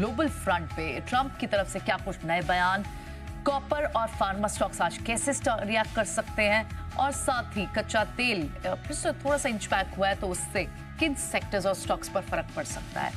Global front पे Trump की तरफ से क्या कुछ नए बयान, कॉपर और फार्मा स्टॉक्स आज कैसे रिएक्ट कर सकते हैं, और साथ ही कच्चा तेल फिर से थोड़ा सा इंच बैक हुआ है तो उससे किन सेक्टर्स और स्टॉक्स पर फर्क पड़ सकता है।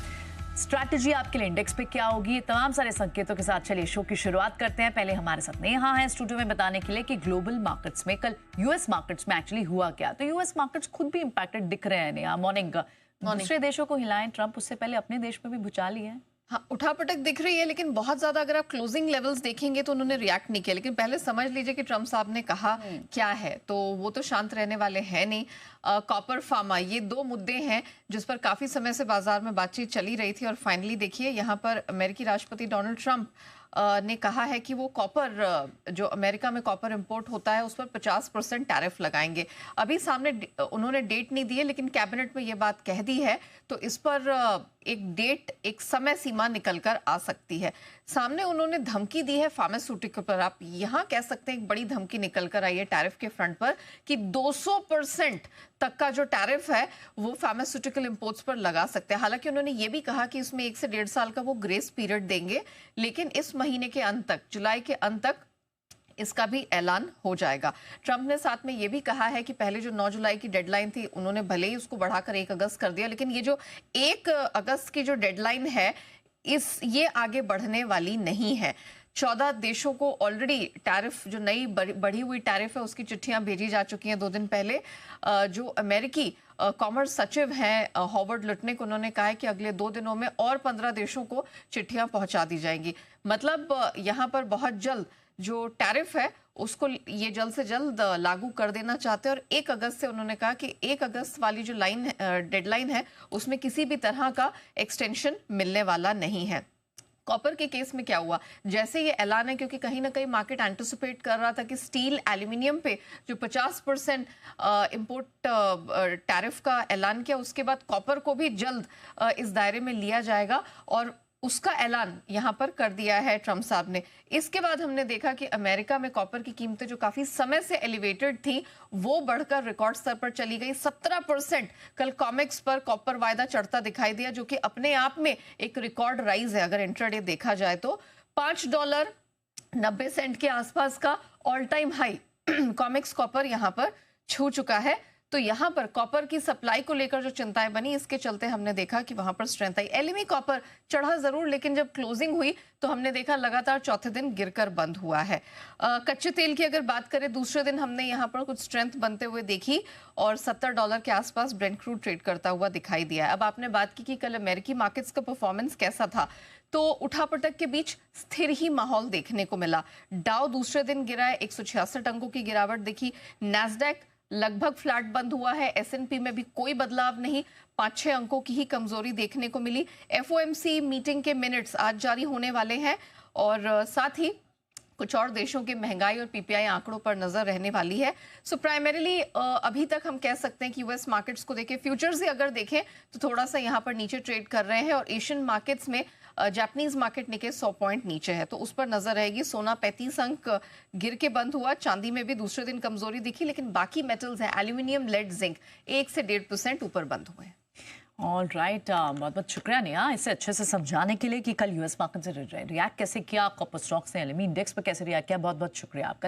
स्ट्रैटेजी आपके लिए इंडेक्स पे क्या होगी, ये तमाम सारे संकेतों के साथ चलिए शो की शुरुआत करते हैं। पहले हमारे साथ नेहा है स्टूडियो में बताने के लिए कि ग्लोबल मार्केट्स में कल यूएस मार्केट्स में एक्चुअली हुआ क्या। तो यूएस मार्केट्स खुद भी इंपैक्टेड दिख रहे हैं। नेहा, मॉर्निंग। दूसरे देशों को हिलाएं ट्रंप, उससे पहले अपने देश में भी भूचाल ही है। हाँ, उठापटक दिख रही है, लेकिन बहुत ज्यादा अगर आप क्लोजिंग लेवल्स देखेंगे तो उन्होंने रिएक्ट नहीं किया। लेकिन पहले समझ लीजिए कि ट्रंप साहब ने कहा क्या है, तो वो तो शांत रहने वाले हैं नहीं। कॉपर, फार्मा, ये दो मुद्दे हैं जिस पर काफी समय से बाजार में बातचीत चली रही थी, और फाइनली देखिए यहाँ पर अमेरिकी राष्ट्रपति डोनाल्ड ट्रंप ने कहा है कि वो कॉपर, जो अमेरिका में कॉपर इंपोर्ट होता है उस पर 50% टैरिफ लगाएंगे। अभी सामने उन्होंने डेट नहीं दी है, लेकिन कैबिनेट में ये बात कह दी है, तो इस पर एक डेट, एक समय सीमा निकल कर आ सकती है। सामने उन्होंने धमकी दी है फार्मास्यूटिकल पर। आप यहाँ कह सकते हैं एक बड़ी धमकी निकल कर आई है टैरिफ के फ्रंट पर कि 200% तक का जो टैरिफ है वो फार्मास्यूटिकल इंपोर्ट्स पर लगा सकते हैं। हालांकि उन्होंने ये भी कहा कि इसमें 1 से 1.5 साल का वो ग्रेस पीरियड देंगे, लेकिन इस महीने के अंत तक, जुलाई के अंत तक इसका भी ऐलान हो जाएगा। ट्रंप ने साथ में ये भी कहा है कि पहले जो 9 जुलाई की डेडलाइन थी उन्होंने भले ही उसको बढ़ाकर 1 अगस्त कर दिया, लेकिन ये जो 1 अगस्त की जो डेडलाइन है ये आगे बढ़ने वाली नहीं है। 14 देशों को ऑलरेडी टैरिफ, जो नई बढ़ी हुई टैरिफ है, उसकी चिट्ठियां भेजी जा चुकी हैं 2 दिन पहले। जो अमेरिकी कॉमर्स सचिव हैं हॉवर्ड लुटनिक, उन्होंने कहा है कि अगले 2 दिनों में और 15 देशों को चिट्ठियां पहुंचा दी जाएंगी। मतलब यहाँ पर बहुत जल्द जो टैरिफ है उसको ये जल्द से जल्द लागू कर देना चाहते हैं। और 1 अगस्त से उन्होंने कहा कि 1 अगस्त वाली जो डेडलाइन है उसमें किसी भी तरह का एक्सटेंशन मिलने वाला नहीं है। कॉपर के केस में क्या हुआ, जैसे ये ऐलान है, क्योंकि कहीं ना कहीं मार्केट एंटिसिपेट कर रहा था कि स्टील, एल्यूमिनियम पे जो 50% इंपोर्ट टैरिफ का ऐलान किया, उसके बाद कॉपर को भी जल्द इस दायरे में लिया जाएगा, और उसका ऐलान यहाँ पर कर दिया है ट्रंप साहब ने। इसके बाद हमने देखा कि अमेरिका में कॉपर की कीमतें जो काफी समय से एलिवेटेड थी वो बढ़कर रिकॉर्ड स्तर पर चली गई। 17% कल कॉमेक्स पर कॉपर वायदा चढ़ता दिखाई दिया, जो कि अपने आप में एक रिकॉर्ड राइज है अगर इंट्राडे देखा जाए तो। $5.90 के आसपास का all time high COMEX copper यहाँ पर छू चुका है। तो यहाँ पर कॉपर की सप्लाई को लेकर जो चिंताएं बनी, इसके चलते हमने देखा कि वहां पर स्ट्रेंथ आई। एलएमई कॉपर चढ़ा जरूर, लेकिन जब क्लोजिंग हुई तो हमने देखा लगातार चौथे दिन गिरकर बंद हुआ है। कच्चे तेल की अगर बात करें, दूसरे दिन हमने यहाँ पर कुछ स्ट्रेंथ बनते हुए देखी और $70 के आसपास ब्रेंट क्रूड ट्रेड करता हुआ दिखाई दिया। अब आपने बात की कि कल अमेरिकी मार्केट्स का परफॉर्मेंस कैसा था, तो उठापटक के बीच स्थिर ही माहौल देखने को मिला। डाउ दूसरे दिन गिरा है, 166 अंकों की गिरावट दिखी। नैस्डैक लगभग फ्लैट बंद हुआ है। एसएनपी में भी कोई बदलाव नहीं, 5-6 अंकों की ही कमजोरी देखने को मिली। एफओएमसी मीटिंग के मिनट्स आज जारी होने वाले हैं, और साथ ही कुछ और देशों के महंगाई और पीपीआई आंकड़ों पर नजर रहने वाली है। सो प्राइमरीली अभी तक हम कह सकते हैं कि यूएस मार्केट्स को देखें, फ्यूचर्स ही अगर देखें तो थोड़ा सा यहाँ पर नीचे ट्रेड कर रहे हैं, और एशियन मार्केट्स में जापानीज मार्केट निके 100 पॉइंट नीचे है, तो उस पर नजर रहेगी। सोना 35 अंक गिर के बंद हुआ। चांदी में भी दूसरे दिन कमजोरी दिखी, लेकिन बाकी मेटल्स हैं, एल्यूमिनियम, लेड, जिंक 1 से 1.5% ऊपर बंद हुए हैं। ऑल राइट, बहुत बहुत शुक्रिया नेहा इसे अच्छे से समझाने के लिए कि कल यूएस मार्केट से रिएक्ट कैसे किया, कॉपर स्टॉक्स ने एलएमई इंडेक्स पर कैसे रिएक्ट किया। बहुत बहुत शुक्रिया आपका।